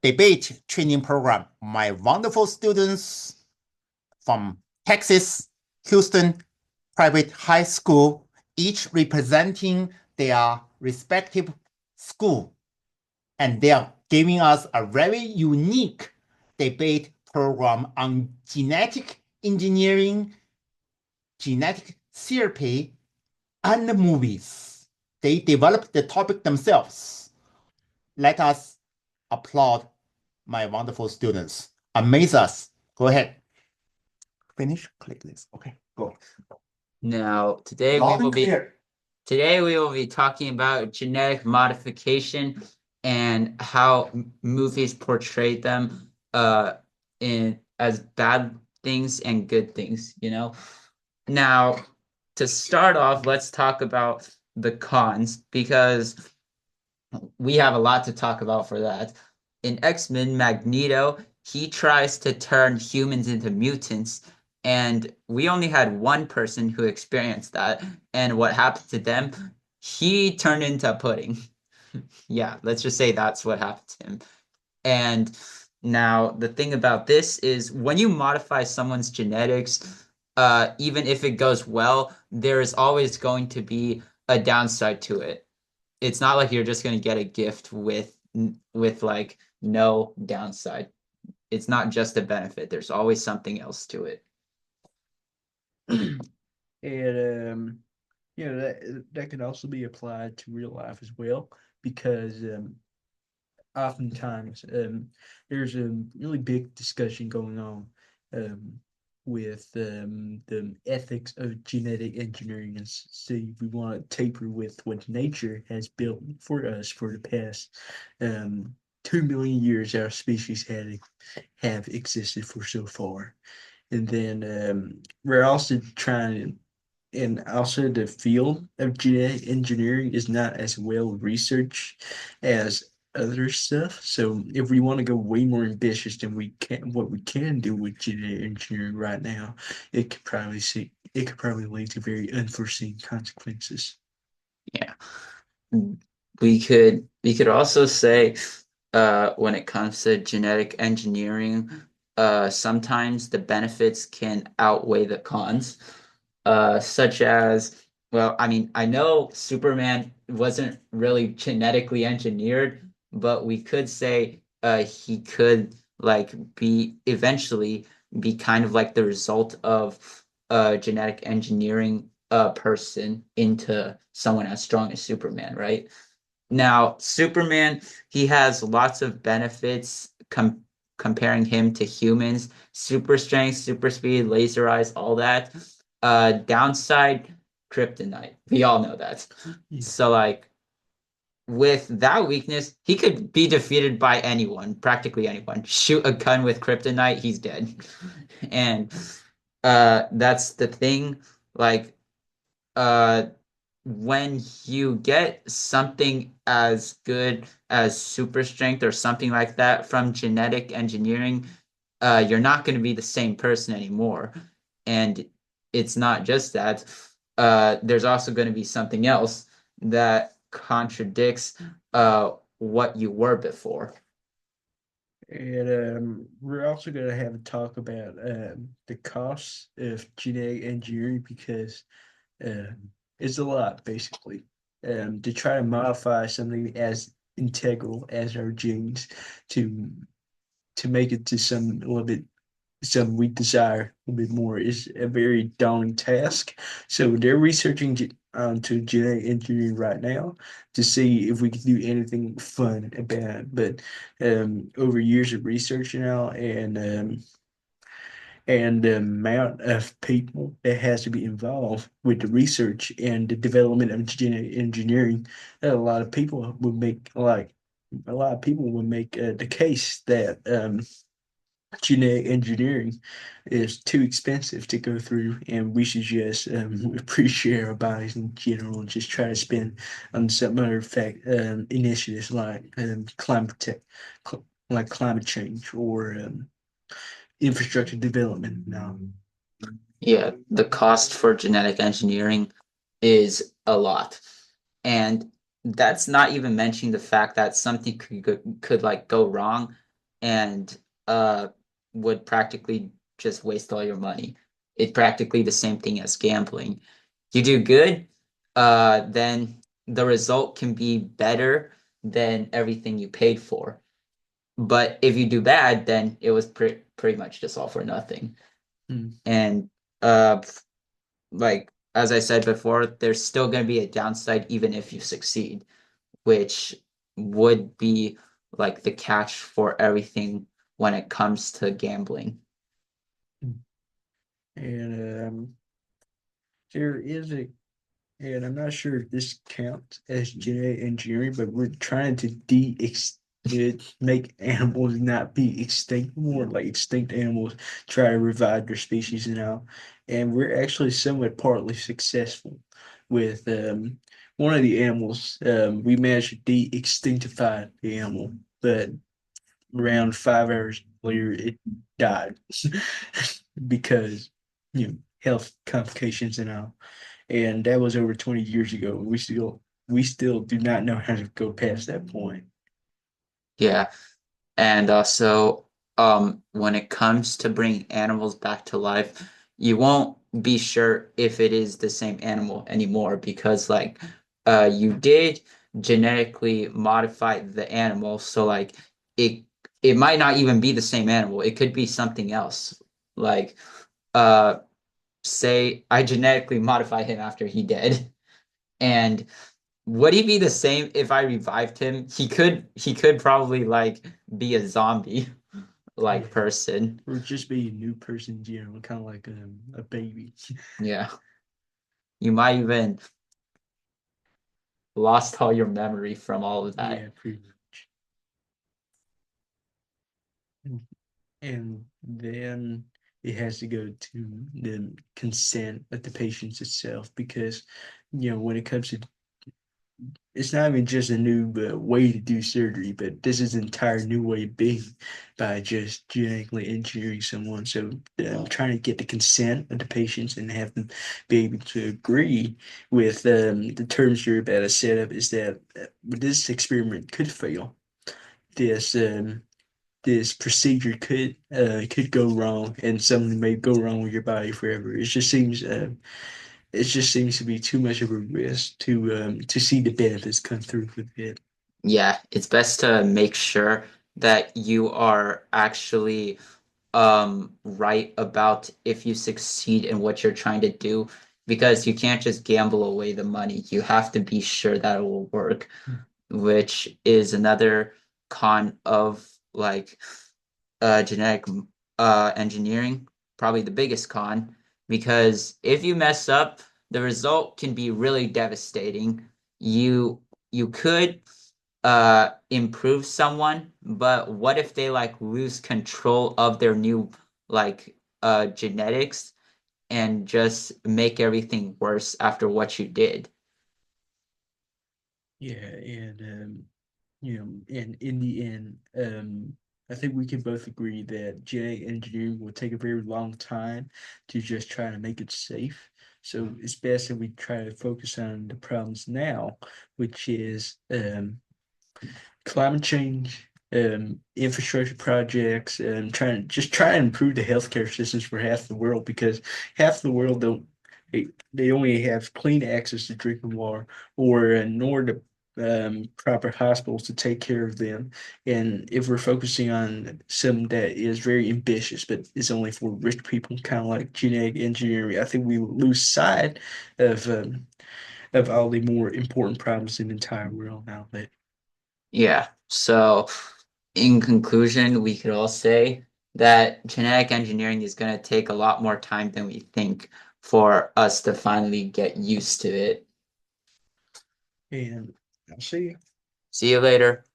debate training program. My wonderful students from Texas, Houston private high school, each representing their respective school. And they are giving us a very unique debate program on genetic engineering, genetic therapy, and movies. They developed the topic themselves. Let us applaud my wonderful students. Amaze us. Go ahead. Finish. Click this. Okay, go. Now, today Loud and clear. today we will be talking about genetic modification and how movies portray them in as bad things and good things, you know. Now, to start off, let's talk about the cons because we have a lot to talk about for that. In X-Men, Magneto, he tries to turn humans into mutants, and we only had one person who experienced that. And what happened to them? He turned into pudding. Yeah, let's just say that's what happened to him. And now the thing about this is when you modify someone's genetics, even if it goes well, there is always going to be a downside to it. It's not like you're just going to get a gift with like no downside. It's not just a benefit. There's always something else to it. And that can also be applied to real life as well because oftentimes there's a really big discussion going on um, with the ethics of genetic engineering and see if we want to taper with what nature has built for us for the past 2 million years our species have existed for so far. And then we're also trying, and also the field of genetic engineering is not as well researched as other stuff. So if we want to go way more ambitious than what we can do with genetic engineering right now, it could probably lead to very unforeseen consequences. Yeah. We could also say when it comes to genetic engineering, sometimes the benefits can outweigh the cons. Such as, well, I mean, I know Superman wasn't really genetically engineered, but we could say he could like be eventually be kind of like the result of genetic engineering a person into someone as strong as Superman, right? Now, Superman, he has lots of benefits comparing him to humans, super strength, super speed, laser eyes, all that. Downside, kryptonite. We all know that. So like with that weakness, he could be defeated by anyone, practically anyone. Shoot a gun with kryptonite, he's dead. And that's the thing. Like uh when you get something as good as super strength or something like that from genetic engineering, you're not going to be the same person anymore. And it's not just that. There's also going to be something else that contradicts what you were before. And we're also going to have a talk about the costs of genetic engineering because it's a lot, basically. To try to modify something as integral as our genes to to make it to some a little bit some we desire a little bit more is a very daunting task. So they're researching to genetic engineering right now to see if we can do anything fun about it. But over years of research now and the amount of people that has to be involved with the research and the development of genetic engineering, a lot of people would make the case that genetic engineering is too expensive to go through, and we should just appreciate our bodies in general and just try to spend on some other initiatives like like climate change or infrastructure development. Now, Yeah, the cost for genetic engineering is a lot. And that's not even mentioning the fact that something could like go wrong and would practically just waste all your money. It's practically the same thing as gambling. You do good, then the result can be better than everything you paid for. But if you do bad, then it was pretty much just all for nothing. And like as I said before, there's still going to be a downside even if you succeed, which would be like the catch for everything when it comes to gambling. And there is and I'm not sure if this counts as genetic engineering, but we're trying to make animals not be extinct, more like extinct animals try to revive their species now. And we're actually somewhat partly successful with one of the animals. We managed to de-extinctify the animal, but around 5 hours later, it died because health complications and all. And that was over 20 years ago. We still do not know how to go past that point. Yeah. And also, when it comes to bringing animals back to life, you won't be sure if it is the same animal anymore because, like, you did genetically modify the animal, so like it might not even be the same animal. It could be something else. Like, say I genetically modify him after he dead, and would he be the same if I revived him? He could probably like be a zombie like person. Or just be a new person, kind of like a baby. Yeah. You might even lost all your memory from all of that. Yeah, pretty much. And then it has to go to the consent of the patients itself because, when it comes to it's not even just a new way to do surgery, but this is an entire new way of being by just genetically engineering someone. So trying to get the consent of the patients and have them be able to agree with the terms you're about to set up is that this experiment could fail. This procedure could go wrong, and something may go wrong with your body forever. It just seems to be too much of a risk to see the benefits come through with it. Yeah, it's best to make sure that you are actually right about if you succeed in what you're trying to do because you can't just gamble away the money. You have to be sure that it will work, which is another con of like genetic engineering, probably the biggest con, because if you mess up, the result can be really devastating. You could improve someone, but what if they like lose control of their new like genetics and just make everything worse after what you did? Yeah, and and in the end, I think we can both agree that genetic engineering will take a very long time to just try to make it safe. So it's best that we try to focus on the problems now, which is climate change, infrastructure projects, and try and improve the healthcare systems for half the world because half the world don't they only have clean access to drinking water or nor the proper hospitals to take care of them. And if we're focusing on some that is very ambitious but is only for rich people, kind of like genetic engineering, I think we will lose sight of all the more important problems in the entire world now. That Yeah. So in conclusion, we could all say that genetic engineering is going to take a lot more time than we think for us to finally get used to it. and I'll see you. See you later.